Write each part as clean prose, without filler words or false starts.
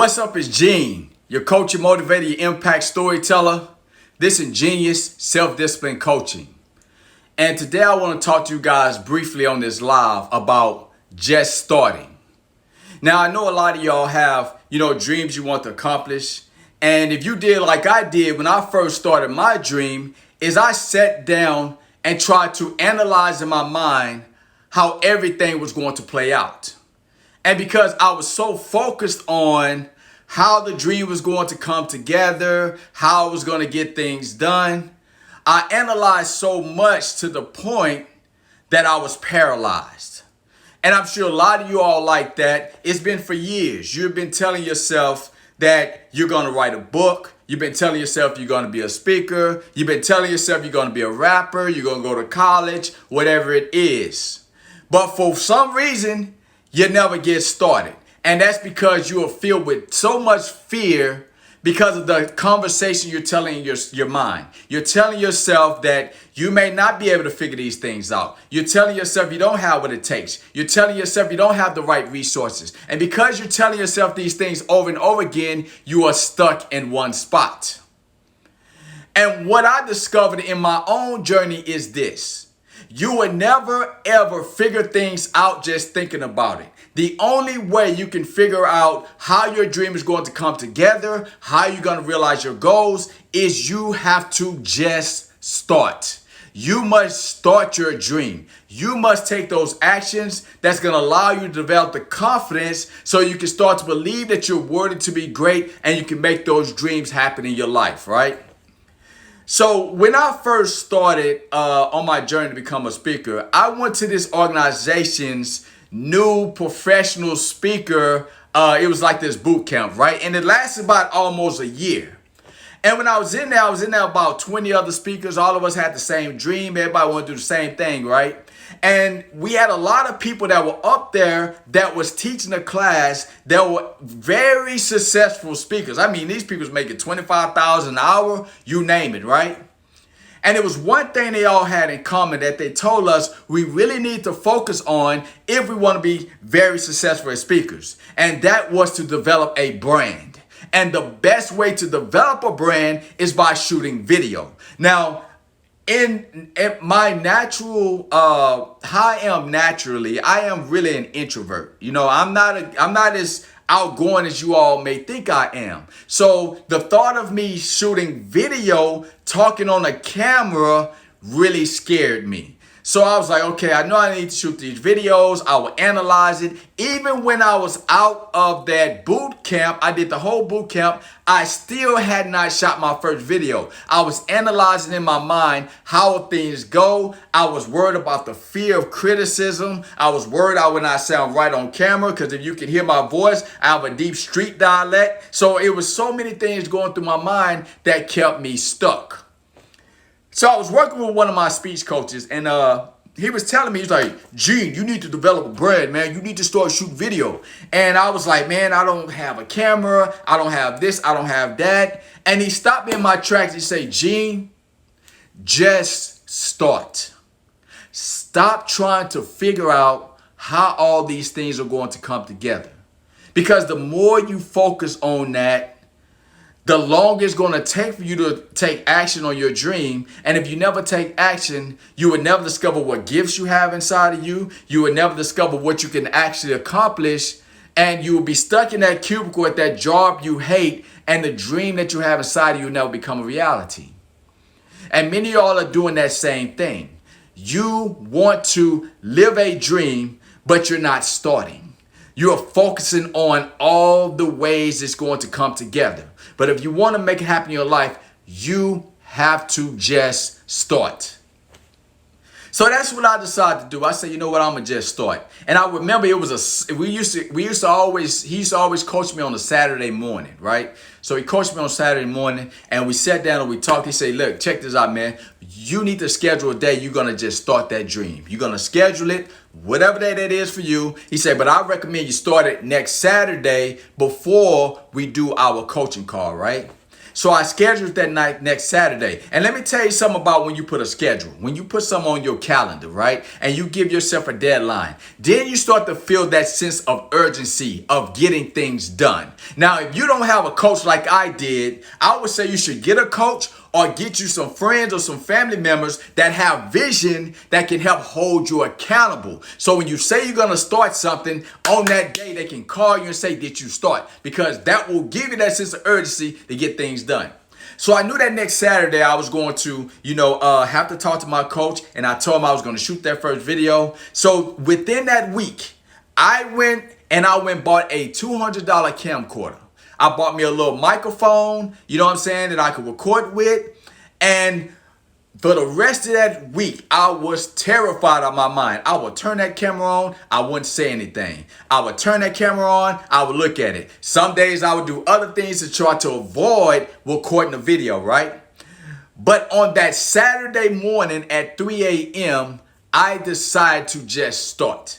What's up, it's Gene, your coach, your motivator, your impact storyteller. This is Genius Self-Discipline Coaching. And today I want to talk to you guys briefly on this live about just starting. Now, I know a lot of y'all have, dreams you want to accomplish. And if you did like I did when I first started my dream, is I sat down and tried to analyze in my mind how everything was going to play out. And because I was so focused on how the dream was going to come together, how I was going to get things done, I analyzed so much to the point that I was paralyzed. And I'm sure a lot of you all like that. It's been for years. You've been telling yourself that you're going to write a book. You've been telling yourself you're going to be a speaker. You've been telling yourself you're going to be a rapper. You're going to go to college, whatever it is. But for some reason, you never get started. And that's because you are filled with so much fear because of the conversation you're telling your mind. You're telling yourself that you may not be able to figure these things out. You're telling yourself you don't have what it takes. You're telling yourself you don't have the right resources. And because you're telling yourself these things over and over again, you are stuck in one spot. And what I discovered in my own journey is this. You would never, ever figure things out just thinking about it. The only way you can figure out how your dream is going to come together, how you're going to realize your goals, is you have to just start. You must start your dream. You must take those actions that's going to allow you to develop the confidence so you can start to believe that you're worthy to be great and you can make those dreams happen in your life, right? So when I first started on my journey to become a speaker, I went to this organization's new professional speaker. It was like this boot camp, right? And it lasted about almost a year. And when I was in there about 20 other speakers. All of us had the same dream. Everybody wanted to do the same thing, right? And we had a lot of people that were up there that was teaching a class that were very successful speakers. I mean, these people was making $25,000 an hour, you name it, right? And it was one thing they all had in common that they told us we really need to focus on if we want to be very successful as speakers. And that was to develop a brand. And the best way to develop a brand is by shooting video. Now, in my natural, how I am naturally, I am really an introvert. I'm not as outgoing as you all may think I am. So the thought of me shooting video, talking on a camera, really scared me. So I was like, okay, I know I need to shoot these videos. I will analyze it. Even when I was out of that boot camp, I did the whole boot camp, I still had not shot my first video. I was analyzing in my mind how things go. I was worried about the fear of criticism. I was worried I would not sound right on camera because if you can hear my voice, I have a deep street dialect. So it was so many things going through my mind that kept me stuck. So I was working with one of my speech coaches, and he was telling me, he's like, Gene, you need to develop a brand, man. You need to start shooting video. And I was like, man, I don't have a camera. I don't have this. I don't have that. And he stopped me in my tracks. He said, Gene, just start. Stop trying to figure out how all these things are going to come together. Because the more you focus on that, the longer it's going to take for you to take action on your dream. And if you never take action, you would never discover what gifts you have inside of you. You would never discover what you can actually accomplish. And you will be stuck in that cubicle at that job you hate. And the dream that you have inside of you will never become a reality. And many of y'all are doing that same thing. You want to live a dream, but you're not starting. You're focusing on all the ways it's going to come together. But if you want to make it happen in your life, you have to just start. So that's what I decided to do. I said, you know what, I'm gonna just start. And I remember he used to always coach me on a Saturday morning, right? So he coached me on Saturday morning and we sat down and we talked. He said, look, check this out, man. You need to schedule a day you're gonna just start that dream. You're gonna schedule it, whatever day that is for you. He said, but I recommend you start it next Saturday before we do our coaching call, right? So I scheduled that night next Saturday. And let me tell you something about when you put a schedule, when you put something on your calendar, right? And you give yourself a deadline, then you start to feel that sense of urgency of getting things done. Now, if you don't have a coach like I did, I would say you should get a coach or get you some friends or some family members that have vision that can help hold you accountable. So when you say you're going to start something, on that day, they can call you and say, did you start? Because that will give you that sense of urgency to get things done. So I knew that next Saturday I was going to, have to talk to my coach, and I told him I was going to shoot that first video. So within that week, I went and bought a $200 camcorder. I bought me a little microphone, that I could record with. And for the rest of that week, I was terrified out of my mind. I would turn that camera on, I wouldn't say anything. I would turn that camera on, I would look at it. Some days I would do other things to try to avoid recording the video, right? But on that Saturday morning at 3 a.m., I decided to just start.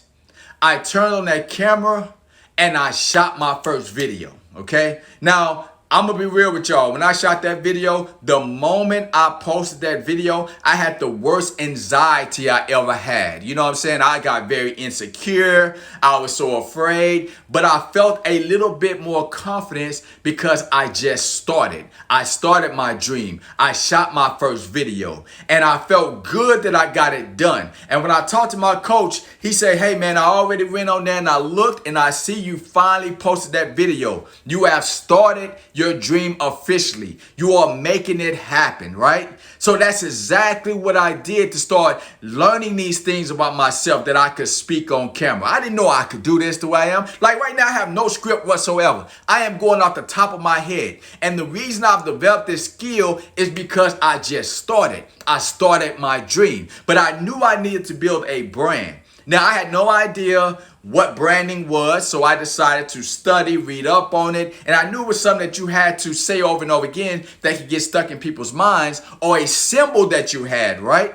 I turned on that camera and I shot my first video. Okay, now I'm gonna be real with y'all. When I shot that video, the moment I posted that video, I had the worst anxiety I ever had. You know what I'm saying? I got very insecure. I was so afraid, but I felt a little bit more confidence because I just started. I started my dream. I shot my first video and I felt good that I got it done. And when I talked to my coach, he said, hey man, I already went on there and I looked and I see you finally posted that video. You have started your dream officially. You are making it happen, right? So that's exactly what I did to start learning these things about myself that I could speak on camera. I didn't know I could do this the way I am. Like right now, I have no script whatsoever. I am going off the top of my head. And the reason I've developed this skill is because I just started. I started my dream, but I knew I needed to build a brand. Now, I had no idea what branding was, so I decided to study, read up on it, and I knew it was something that you had to say over and over again that could get stuck in people's minds, or a symbol that you had, right?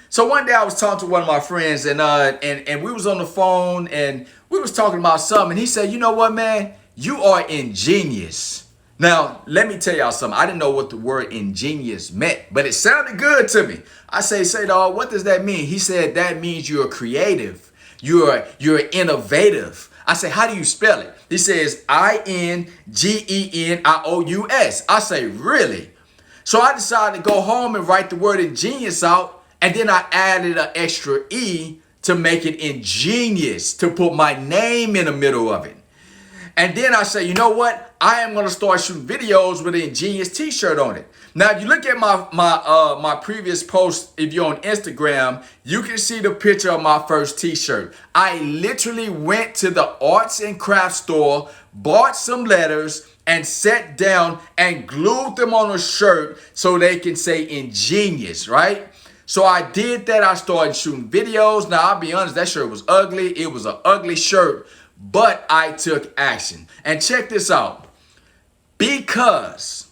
So one day I was talking to one of my friends, and we was on the phone, and we was talking about something, and he said, you know what, man? You are ingenious. Now, let me tell y'all something. I didn't know what the word ingenious meant, but it sounded good to me. I say, dog, what does that mean? He said, that means you're creative. You're innovative. I say, how do you spell it? He says, ingenious. I say, really? So I decided to go home and write the word ingenious out. And then I added an extra E to make it ingenious, to put my name in the middle of it. And then I say, you know what? I am going to start shooting videos with an ingenious t-shirt on it. Now, if you look at my previous post, if you're on Instagram, you can see the picture of my first t-shirt. I literally went to the arts and crafts store, bought some letters, and sat down and glued them on a shirt so they can say ingenious, right? So I did that. I started shooting videos. Now, I'll be honest, that shirt was ugly. It was an ugly shirt, but I took action. And check this out. Because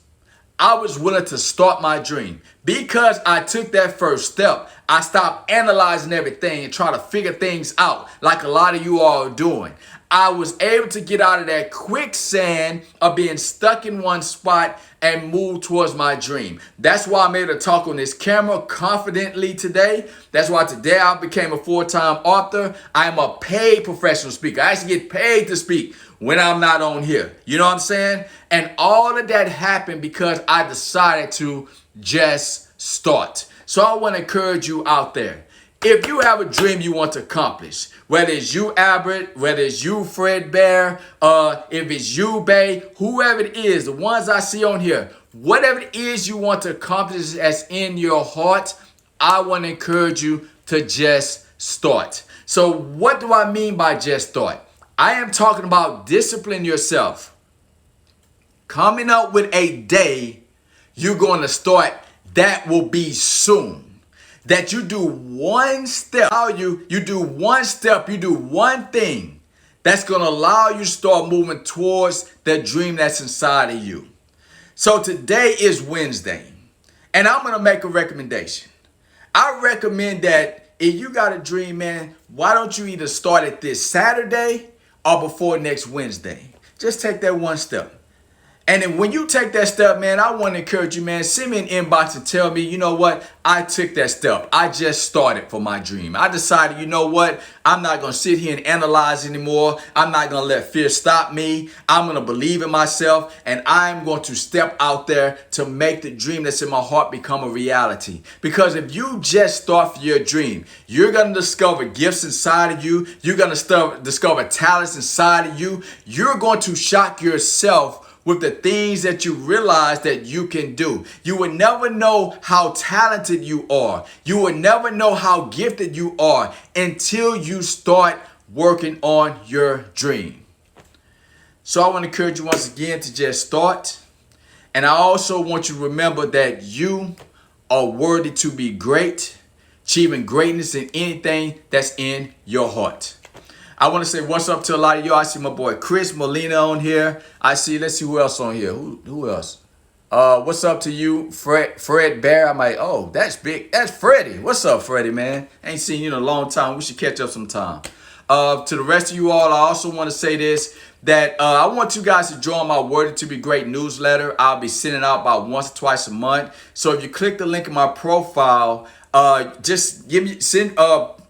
I was willing to start my dream, because I took that first step, I stopped analyzing everything and trying to figure things out like a lot of you all are doing. I was able to get out of that quicksand of being stuck in one spot and move towards my dream. That's why I'm able to talk on this camera confidently today. That's why today I became a full-time author. I am a paid professional speaker. I actually get paid to speak when I'm not on here. You know what I'm saying? And all of that happened because I decided to just start. So I want to encourage you out there. If you have a dream you want to accomplish, whether it's you, Albert, whether it's you, Fred Bear, if it's you, Bay, whoever it is, the ones I see on here, whatever it is you want to accomplish that's in your heart, I want to encourage you to just start. So what do I mean by just start? I am talking about discipline yourself. Coming up with a day you're going to start that will be soon. That you do one step, you do one step, you do one thing that's going to allow you to start moving towards the dream that's inside of you. So today is Wednesday, and I'm going to make a recommendation. I recommend that if you got a dream, man, why don't you either start it this Saturday or before next Wednesday? Just take that one step. And then when you take that step, man, I want to encourage you, man, send me an inbox and tell me, you know what, I took that step. I just started for my dream. I decided, you know what, I'm not going to sit here and analyze anymore. I'm not going to let fear stop me. I'm going to believe in myself, and I'm going to step out there to make the dream that's in my heart become a reality. Because if you just start for your dream, you're going to discover gifts inside of you. You're going to discover talents inside of you. You're going to shock yourself with the things that you realize that you can do. You will never know how talented you are. You will never know how gifted you are until you start working on your dream. So I want to encourage you once again to just start. And I also want you to remember that you are worthy to be great, achieving greatness in anything that's in your heart. I want to say what's up to a lot of y'all. I see my boy Chris Molina on here. I see, let's see who else on here. Who else? What's up to you, Fred Bear? I'm like, oh, that's big. That's Freddie. What's up, Freddie, man? Ain't seen you in a long time. We should catch up sometime. To the rest of you all, I also want to say this, that I want you guys to join my Worthy to be Great newsletter. I'll be sending out about once or twice a month. So if you click the link in my profile, just send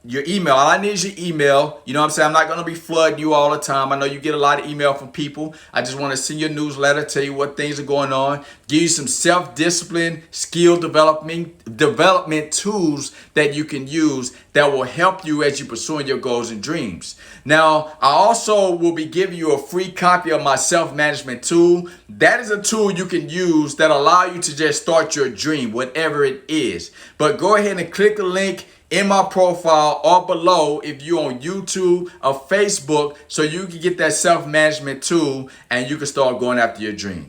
your email. All I need is your email. You know what I'm saying? I'm not going to be flooding you all the time. I know you get a lot of email from people. I just want to send you a newsletter, tell you what things are going on, give you some self-discipline, skill development tools that you can use that will help you as you pursuing your goals and dreams. Now, I also will be giving you a free copy of my self-management tool. That is a tool you can use that allow you to just start your dream, whatever it is. But go ahead and click the link in my profile or below if you're on YouTube or Facebook, so you can get that self-management tool and you can start going after your dream.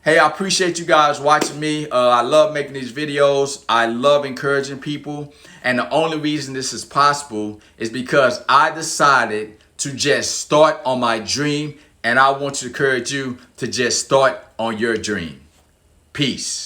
Hey, I appreciate you guys watching me. I love making these videos. I love encouraging people. And the only reason this is possible is because I decided to just start on my dream. And I want to encourage you to just start on your dream. Peace.